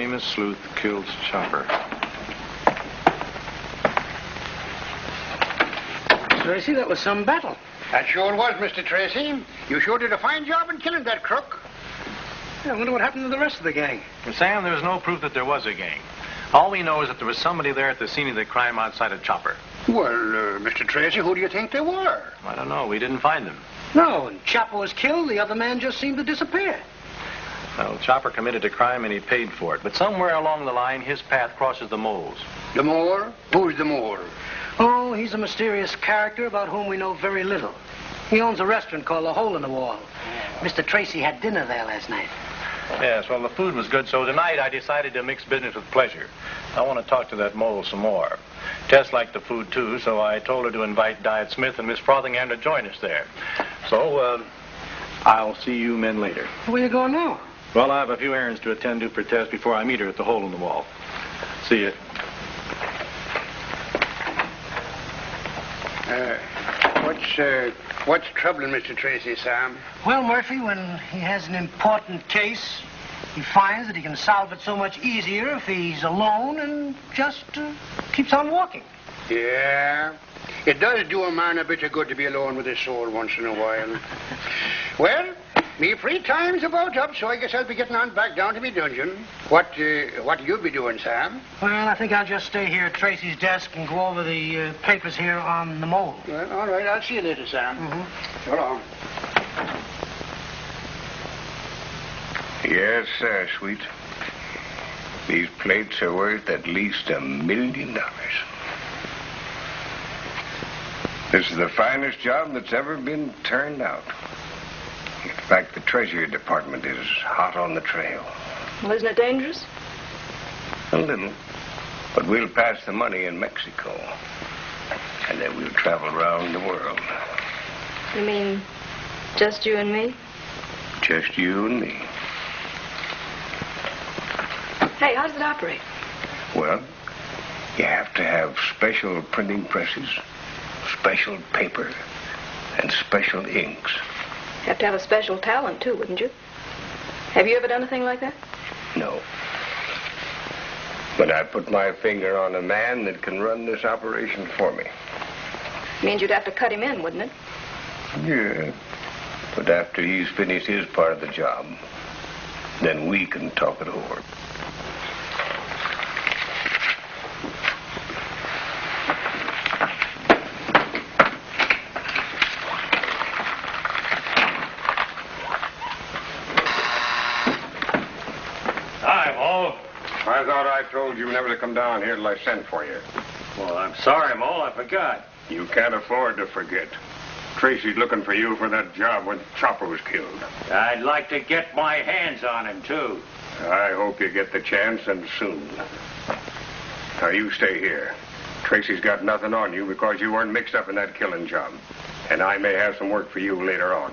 famous sleuth kills Chopper. Tracy, that was some battle. That sure was, Mr. Tracy. You sure did a fine job in killing that crook. Yeah, I wonder what happened to the rest of the gang. Well, Sam, there's no proof that there was a gang. All we know is that there was somebody there at the scene of the crime outside of Chopper. Well, Mr. Tracy, who do you think they were? I don't know. We didn't find them. No, when Chopper was killed, the other man just seemed to disappear. Well, Chopper committed a crime and he paid for it. But somewhere along the line, his path crosses the mole's. The mole? Who's the mole? Oh, he's a mysterious character about whom we know very little. He owns a restaurant called The Hole in the Wall. Mr. Tracy had dinner there last night. Yes, well, the food was good, so tonight I decided to mix business with pleasure. I want to talk to that mole some more. Tess liked the food, too, so I told her to invite Diet Smith and Miss Frothingham to join us there. So, I'll see you men later. Where you going now? Well, I have a few errands to attend to for Tess before I meet her at the Hole in the Wall. See you. What's troubling Mr. Tracy, Sam? Well, Murphy, when he has an important case, he finds that he can solve it so much easier if he's alone and just keeps on walking. Yeah. It does do a man a bit of good to be alone with his soul once in a while. Well, me free time's about up, so I guess I'll be getting on back down to me dungeon. What you be doing, Sam? Well, I think I'll just stay here at Tracy's desk and go over the papers here on the mole. Well, all right. I'll see you later, Sam. Mm-hmm. So long. Yes, sir, sweet. These plates are worth at least $1 million. This is the finest job that's ever been turned out. In fact, the Treasury Department is hot on the trail. Well, isn't it dangerous? A little. But we'll pass the money in Mexico. And then we'll travel around the world. You mean just you and me? Just you and me. Hey, how does it operate? Well, you have to have special printing presses, special paper, and special inks. You have to have a special talent, too, wouldn't you? Have you ever done a thing like that? No. But I put my finger on a man that can run this operation for me. Means you'd have to cut him in, wouldn't it? Yeah. But after he's finished his part of the job, then we can talk it over. I thought I told you never to come down here till I sent for you. Well, I'm sorry, Mole. I forgot. You can't afford to forget. Tracy's looking for you for that job when Chopper was killed. I'd like to get my hands on him, too. I hope you get the chance, and soon. Now, you stay here. Tracy's got nothing on you because you weren't mixed up in that killing job. And I may have some work for you later on.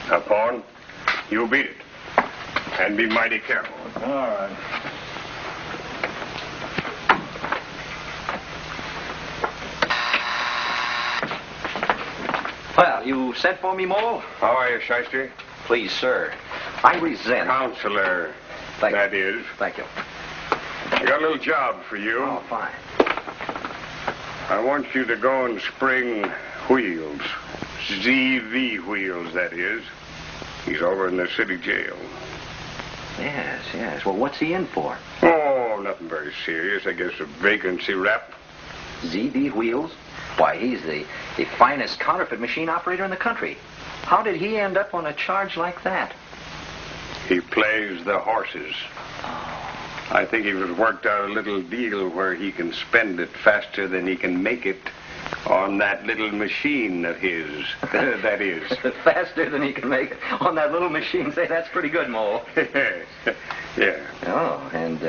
Now, Pawn, you beat it. And be mighty careful. All right. Well, you sent for me, Mole? How are you, Shyster? Please, sir. I resent... Counselor, that is. Thank you. I got a little job for you. Oh, fine. I want you to go and spring wheels. ZV wheels, that is. He's over in the city jail. Yes. Well, what's he in for? Oh, nothing very serious. I guess a vacancy rap. ZV Wheels? Why, he's the finest counterfeit machine operator in the country. How did he end up on a charge like that? He plays the horses. Oh. I think he was worked out a little deal where he can spend it faster than he can make it on that little machine of his. That is. Faster than he can make it on that little machine. Say, that's pretty good, Mole. Yeah. Oh, and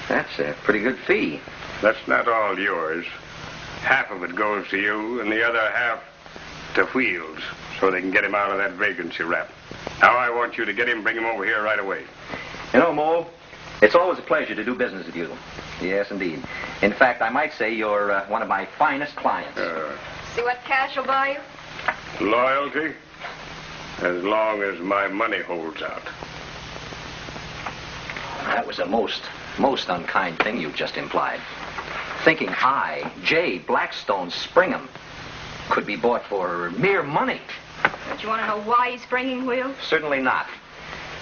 that's a pretty good fee. That's not all yours. Half of it goes to you, and the other half to Wheels, so they can get him out of that vacancy rap. Now I want you to get him, bring him over here right away. You know, Mole, it's always a pleasure to do business with you. Yes, indeed. In fact, I might say you're one of my finest clients. See what cash will buy you? Loyalty? As long as my money holds out. That was a most unkind thing you just implied. Thinking I, J. Blackstone Springham, could be bought for mere money. Don't you want to know why he's springing, Will? Certainly not.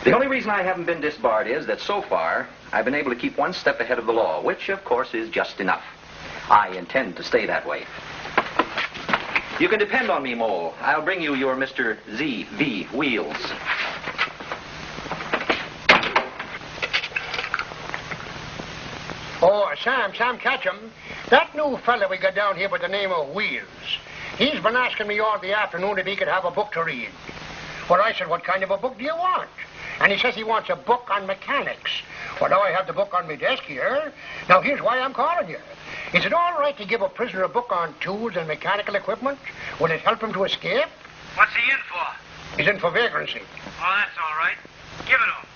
The only reason I haven't been disbarred is that so far I've been able to keep one step ahead of the law, which, of course, is just enough. I intend to stay that way. You can depend on me, Mole. I'll bring you your Mr. Z.V. Wheels. Oh, Sam Ketchum. That new fella we got down here by the name of Wheels. He's been asking me all the afternoon if he could have a book to read. Well, I said, what kind of a book do you want? And he says he wants a book on mechanics. Well, now I have the book on my desk here. Now, here's why I'm calling you. Is it all right to give a prisoner a book on tools and mechanical equipment? Will it help him to escape? What's he in for? He's in for vagrancy. Oh, that's all right. Give it to him.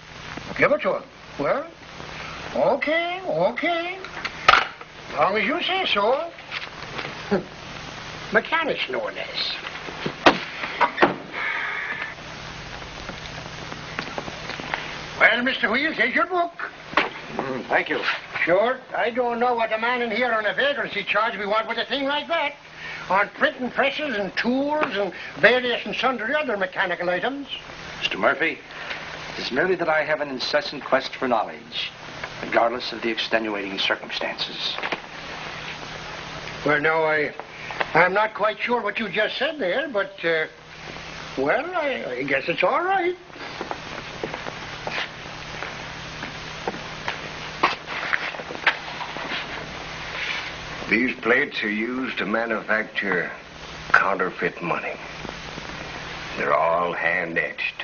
Give it to him. Well, okay. As long as you say so. Mechanics, no less. Well, Mr. Wheels, here's your book. Thank you. Sure. I don't know what a man in here on a vagrancy charge we want with a thing like that. On printing presses and tools and various and sundry other mechanical items. Mr. Murphy, it's merely that I have an incessant quest for knowledge, regardless of the extenuating circumstances. Well, now, I'm not quite sure what you just said there, but, well, I guess it's all right. These plates are used to manufacture counterfeit money. They're all hand-etched.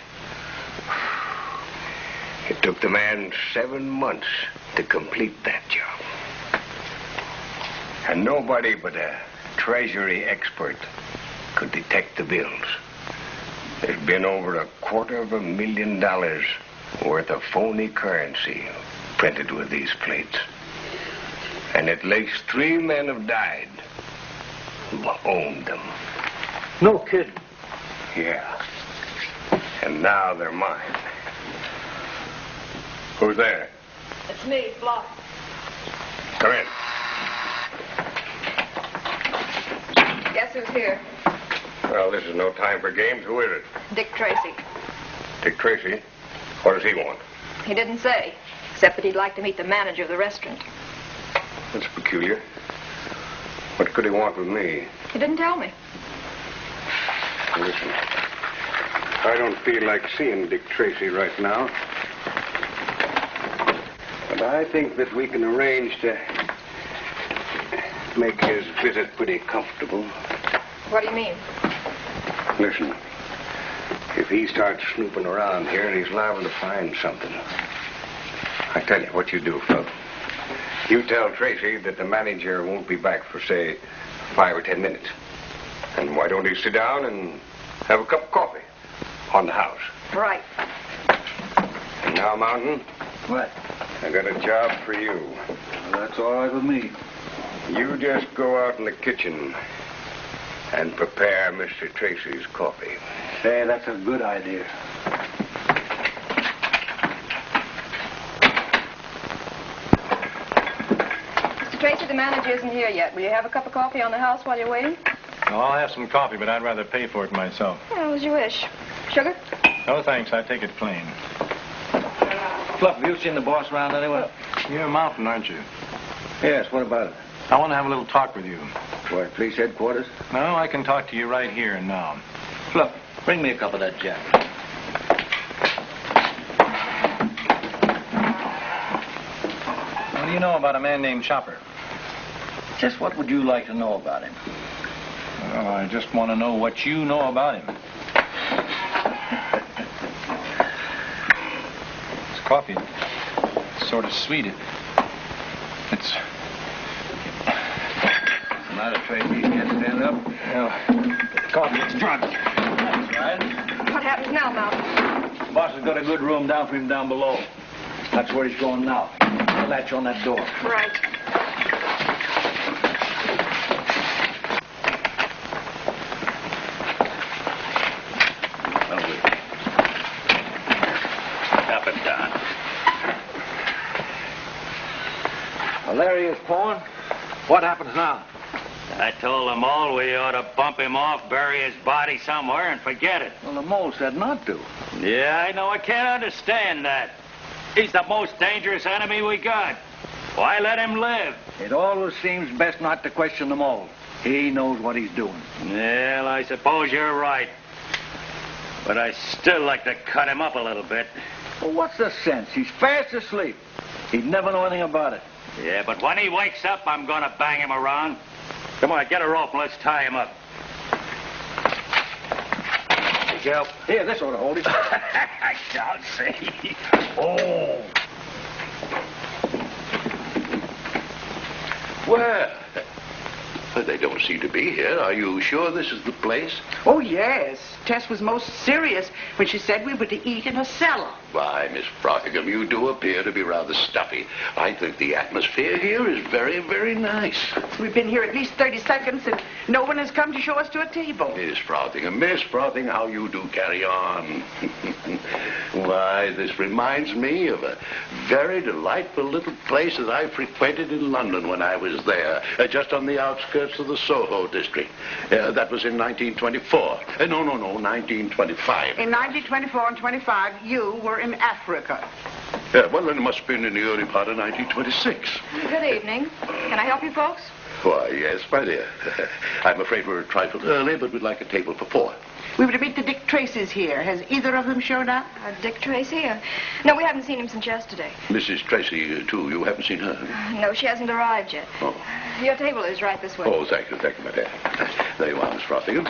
It took the man 7 months to complete that job. And nobody but a Treasury expert could detect the bills. There's been over $250,000 worth of phony currency printed with these plates. And at least 3 men have died who owned them. No kidding. Yeah. And now they're mine. Who's there? It's me, Block. Come in. Guess who's here? Well, this is no time for games. Who is it? Dick Tracy. Dick Tracy? What does he want? He didn't say, except that he'd like to meet the manager of the restaurant. That's peculiar. What could he want with me? He didn't tell me. Listen, I don't feel like seeing Dick Tracy right now. But I think that we can arrange to make his visit pretty comfortable. What do you mean? Listen, if he starts snooping around here, he's liable to find something. I tell you what you do, Phil. You tell Tracy that the manager won't be back for, say, 5 or 10 minutes. And why don't he sit down and have a cup of coffee on the house? Right. And now, Mountain, What? I got a job for you. Well, that's all right with me. You just go out in the kitchen and prepare Mr. Tracy's coffee. Say, that's a good idea. Mr. Tracy, the manager isn't here yet. Will you have a cup of coffee on the house while you're waiting? Well, I'll have some coffee, but I'd rather pay for it myself. Well, as you wish. Sugar? No, thanks. I take it plain. Fluff, have you seen the boss around anywhere? You're Mountain, aren't you? Yes, what about it? I want to have a little talk with you. What, police headquarters? No, I can talk to you right here and now. Fluff, bring me a cup of that Jack. What do you know about a man named Chopper? Just what would you like to know about him? Well, I just want to know what you know about him. This coffee, it's sort of sweet. It's... What's the matter, Tracy? You can't stand up? Well, coffee, it's drunk. That's right. What happens now, Mountain? The boss has got a good room down for him down below. That's where he's going now. The latch on that door. Right. Up and down. Hilarious porn. What happens now? I told them all we ought to bump him off, bury his body somewhere, and forget it. Well, the mole said not to. Yeah, I know. I can't understand that. He's the most dangerous enemy we got. Why let him live? It always seems best not to question the mole. He knows what he's doing. Well, I suppose you're right. But I still like to cut him up a little bit. Well, what's the sense? He's fast asleep. He'd never know anything about it. Yeah, but when he wakes up, I'm going to bang him around. Come on, get a rope and let's tie him up. Hey, Joe. Here, this ought to hold him. I shall see. Oh. Well, they don't seem to be here. Are you sure this is the place? Oh, yes. Tess was most serious when she said we were to eat in her cellar. Why, Miss Frothingham, you do appear to be rather stuffy. I think the atmosphere here is very, very nice. We've been here at least 30 seconds, and no one has come to show us to a table. Miss Frothingham, how you do carry on. Why, this reminds me of a very delightful little place that I frequented in London when I was there, just on the outskirts of the Soho district. That was in 1924. No, 1925. In 1924 and 25, you were in Africa. Yeah, well, then it must have been in the early part of 1926. Good evening. Can I help you folks? Why, yes, my dear. I'm afraid we're a trifle early, but we'd like a table for 4. We were to meet the Dick Tracys here. Has either of them shown up? Dick Tracy? No, we haven't seen him since yesterday. Mrs. Tracy, too. You haven't seen her? No, she hasn't arrived yet. Oh. Your table is right this way. Oh, thank you, my dear. There you are, Miss Frothingham.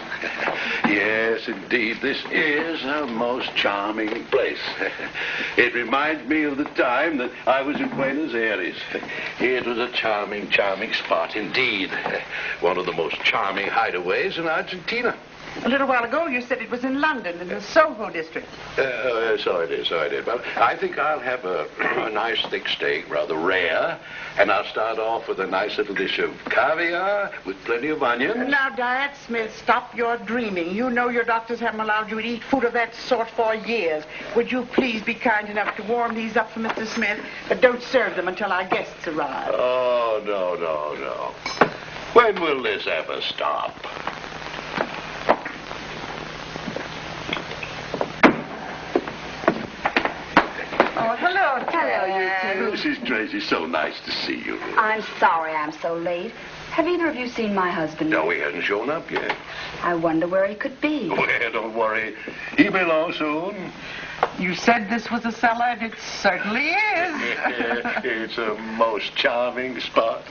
Yes, indeed, this is a most charming place. It reminds me of the time that I was in Buenos Aires. It was a charming, charming spot indeed. One of the most charming hideaways in Argentina. A little while ago, you said it was in London, in the Soho district. So it is. Well, I think I'll have a nice thick steak, rather rare, and I'll start off with a nice little dish of caviar with plenty of onions. Now, Diet Smith, stop your dreaming. You know your doctors haven't allowed you to eat food of that sort for years. Would you please be kind enough to warm these up for Mr. Smith, but don't serve them until our guests arrive. Oh, no. When will this ever stop? Oh, hello, you two. Mrs. Tracy, so nice to see you. I'm sorry I'm so late. Have either of you seen my husband? No, he hasn't shown up yet. I wonder where he could be. Well, don't worry. He'll be along soon. You said this was a cellar, and it certainly is. It's a most charming spot.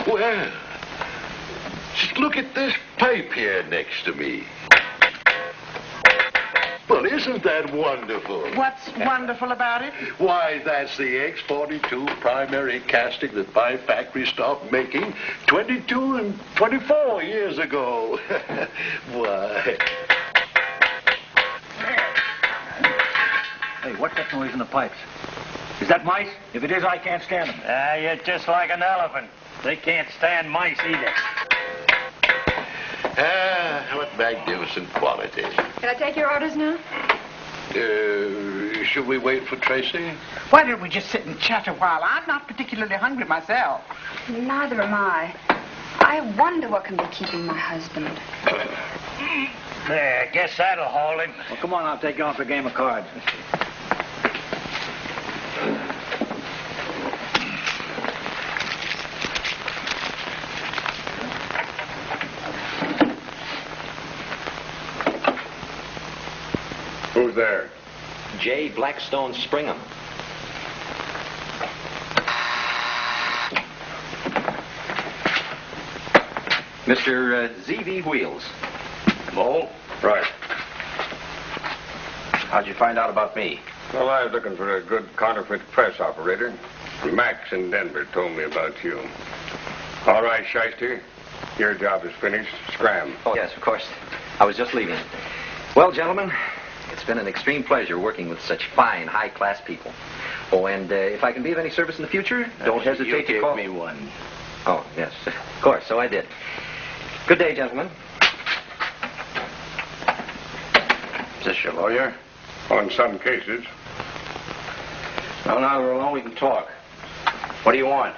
Well, just look at this pipe here next to me. Well, isn't that wonderful? What's wonderful about it? Why, that's the X42 primary casting that my factory stopped making 22 and 24 years ago. Why? Hey, what's that noise in the pipes? Is that mice? If it is, I can't stand them. You're just like an elephant. They can't stand mice either. What magnificent quality. Can I take your orders now? Should we wait for Tracy? Why don't we just sit and chat a while? I'm not particularly hungry myself. Neither am I. I wonder what can be keeping my husband. There, guess that'll hold him. Well, come on, I'll take you on for a game of cards. Who's there? J. Blackstone Springham. Mr. Z.V. Wheels. Mole? Right. How'd you find out about me? Well, I was looking for a good counterfeit press operator. Max in Denver told me about you. All right, Shyster. Your job is finished. Scram. Oh, yes, of course. I was just leaving. Well, gentlemen, it's been an extreme pleasure working with such fine, high-class people. Oh, and if I can be of any service in the future, don't hesitate to call. You gave me one. Oh, yes, of course, so I did. Good day, gentlemen. Is this your lawyer? On some cases. No, now we're alone, we can talk. What do you want?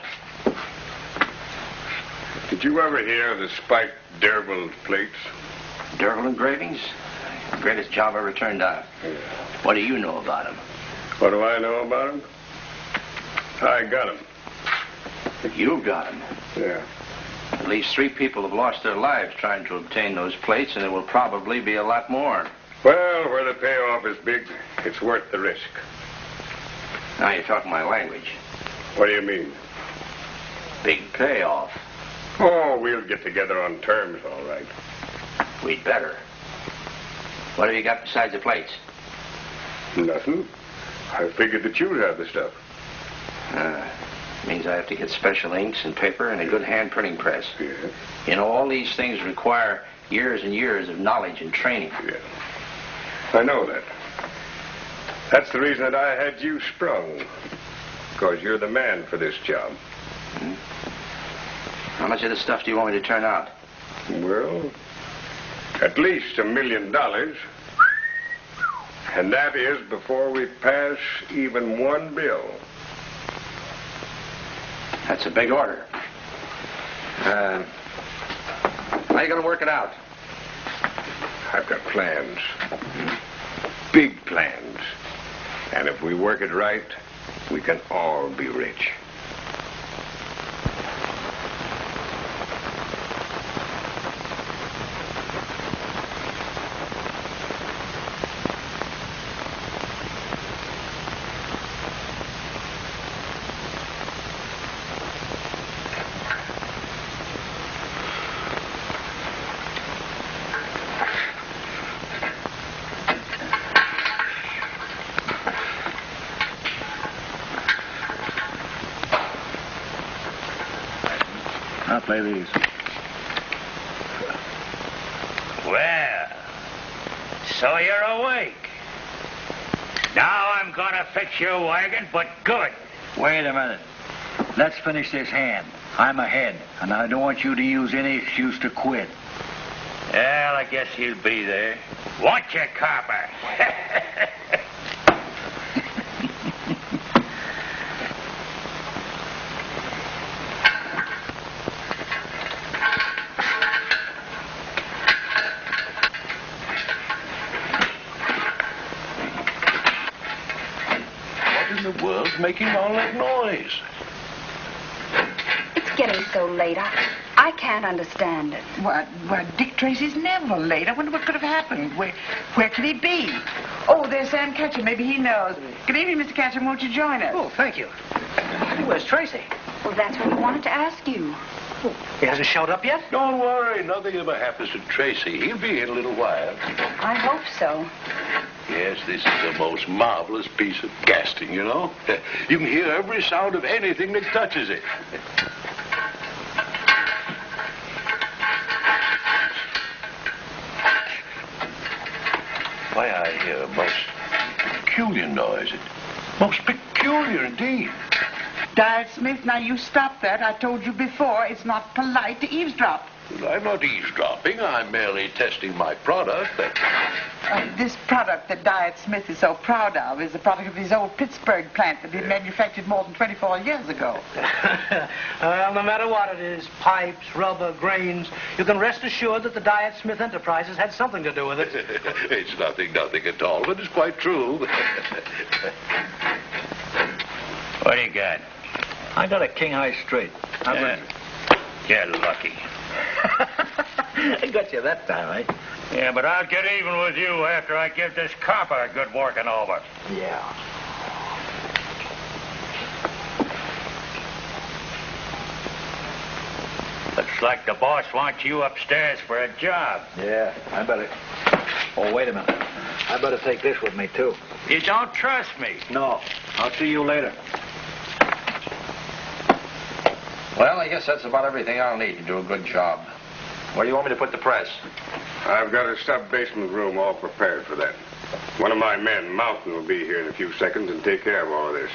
Did you ever hear of the spiked Derville plates? Derville engravings? Greatest job ever turned out. Yeah. What do you know about them? What do I know about them? I got them. You got them? Yeah. At least 3 people have lost their lives trying to obtain those plates, and there will probably be a lot more. Well, where the payoff is big, it's worth the risk. Now you're talking my language. What do you mean? Big payoff. Oh, we'll get together on terms, all right. We'd better. What have you got besides the plates? Nothing. I figured that you'd have the stuff. Means I have to get special inks and paper and a good hand printing press. Yeah. You know, all these things require years and years of knowledge and training. Yeah. I know that. That's the reason that I had you sprung. Because you're the man for this job. Hmm? How much of this stuff do you want me to turn out? Well, at least $1 million. And that is before we pass even one bill. That's a big order. How are you going to work it out? I've got plans. Big plans. And if we work it right, we can all be rich. I'll play these. Well, so you're awake. Now I'm gonna fix your wagon, but good. Wait a minute. Let's finish this hand. I'm ahead, and I don't want you to use any excuse to quit. Well, I guess you'll be there. Want you, copper? World's making all that noise. It's getting so late. I can't understand it. Well, Dick Tracy's never late. I wonder what could have happened. Where could he be? Oh, there's Sam Ketchum. Maybe he knows. Good evening, Mr. Ketchum. Won't you join us? Oh, thank you. Where's Tracy? Well, that's what we wanted to ask you. Oh, he hasn't showed up yet? Don't worry. Nothing ever happens to Tracy. He'll be in a little while. I hope so. Yes, this is the most marvelous piece of casting, you know. You can hear every sound of anything that touches it. Why, I hear a most peculiar noise. Most peculiar indeed. Diet Smith, now you stop that. I told you before, it's not polite to eavesdrop. I'm not eavesdropping. I'm merely testing my product. This product that Diet Smith is so proud of is a product of his old Pittsburgh plant that he manufactured more than 24 years ago. Well, no matter what it is, pipes, rubber, grains, you can rest assured that the Diet Smith Enterprises had something to do with it. It's nothing at all, but it's quite true. What do you got? I got a king high straight. You're lucky. I got you that time, eh? Yeah, but I'll get even with you after I give this copper a good working over. Yeah. Looks like the boss wants you upstairs for a job. Yeah, I better... Oh, wait a minute. I better take this with me, too. You don't trust me? No. I'll see you later. Well, I guess that's about everything I'll need to do a good job. Where do you want me to put the press? I've got a sub-basement room all prepared for that. One of my men, Mountain, will be here in a few seconds and take care of all of this.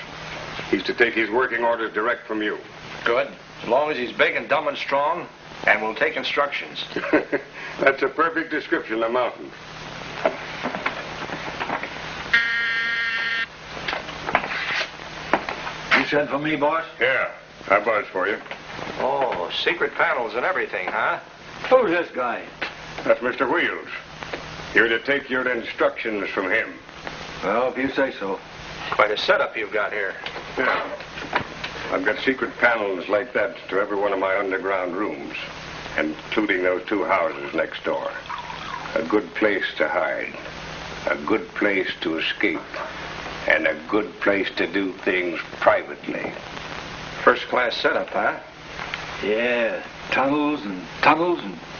He's to take his working orders direct from you. Good. As long as he's big and dumb and strong, and will take instructions. That's a perfect description of Mountain. You sent for me, boss? Yeah. I buzzed for you. Oh, secret panels and everything, huh? Who's this guy? That's Mr. Wheels. You're to take your instructions from him. Well, if you say so. Quite a setup you've got here. Yeah. I've got secret panels like that to every one of my underground rooms, including those two houses next door. A good place to hide, a good place to escape, and a good place to do things privately. First-class setup, huh? Yeah, tunnels and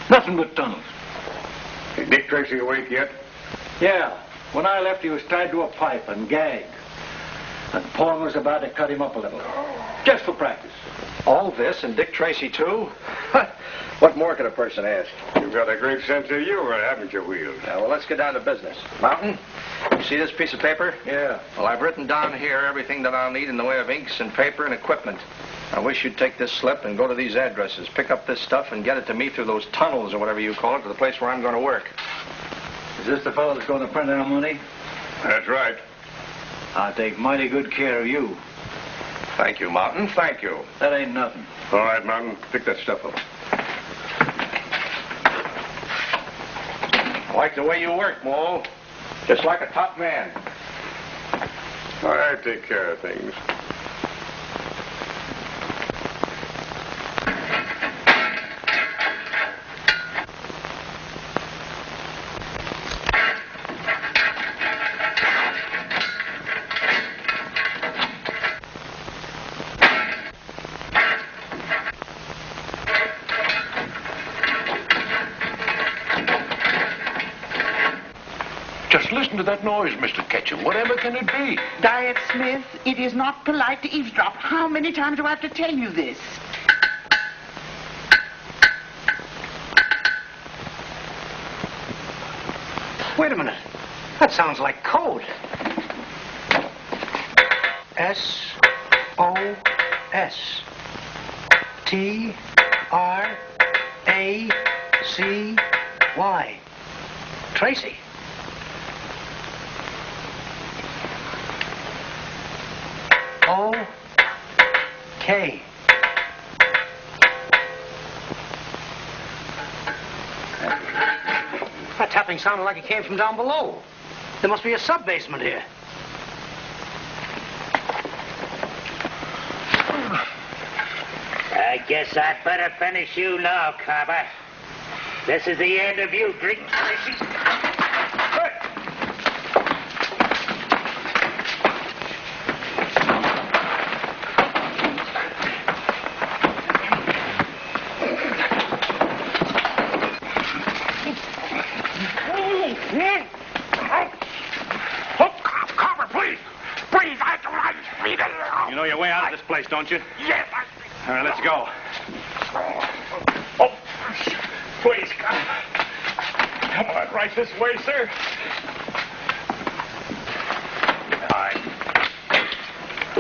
nothing but tunnels. Is Dick Tracy awake yet? Yeah, when I left he was tied to a pipe and gagged. And Paul was about to cut him up a little, just for practice. All this and Dick Tracy, too? What more could a person ask? You've got a great sense of humor, haven't you, Wheels? Now, well, let's get down to business. Mountain, you see this piece of paper? Yeah. Well, I've written down here everything that I'll need in the way of inks and paper and equipment. I wish you'd take this slip and go to these addresses, pick up this stuff, and get it to me through those tunnels or whatever you call it, to the place where I'm going to work. Is this the fellow that's going to print our money? That's right. I'll take mighty good care of you. Thank you, Mountain. Thank you. That ain't nothing. All right, Mountain. Pick that stuff up. I like the way you work, Mo. Just like a top man. I take care of things. Just listen to that noise, Mr. Ketchum. Whatever can it be? Diet Smith, it is not polite to eavesdrop. How many times do I have to tell you this? Wait a minute. That sounds like code. S-O-S-T-R-A-C-Y. Tracy. O-K. That tapping sounded like it came from down below. There must be a sub-basement here. I guess I'd better finish you now, Carver. This is the end of you, drink Tracy. You know your way out of this place, don't you? Yes, All right, let's go. Oh, please, come on, right this way, sir. All right.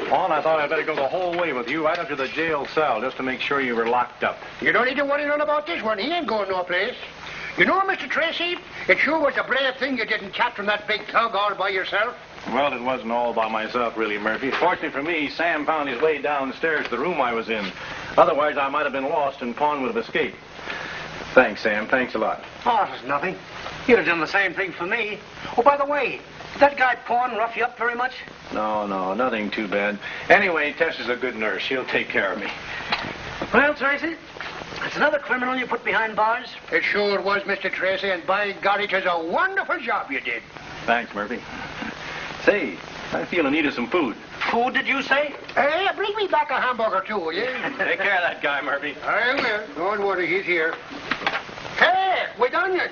Paul, I thought I'd better go the whole way with you right up to the jail cell just to make sure you were locked up. You don't need to worry none about this one. He ain't going no place. You know, Mr. Tracy, it sure was a brave thing you didn't catch from that big tug all by yourself. Well, it wasn't all by myself, really, Murphy. Fortunately for me, Sam found his way downstairs to the room I was in. Otherwise, I might have been lost and Pawn would have escaped. Thanks, Sam. Thanks a lot. Oh, it's nothing. You'd have done the same thing for me. Oh, by the way, did that guy Pawn rough you up very much? No, nothing too bad. Anyway, Tess is a good nurse. She'll take care of me. Well, Tracy, that's another criminal you put behind bars. It sure was, Mr. Tracy, and by God, it was a wonderful job you did. Thanks, Murphy. Say, I feel in need of some food. Food, did you say? Hey, bring me back a hamburger, too, will you? Take care of that guy, Murphy. I will. Don't worry, he's here. Hey, with onions.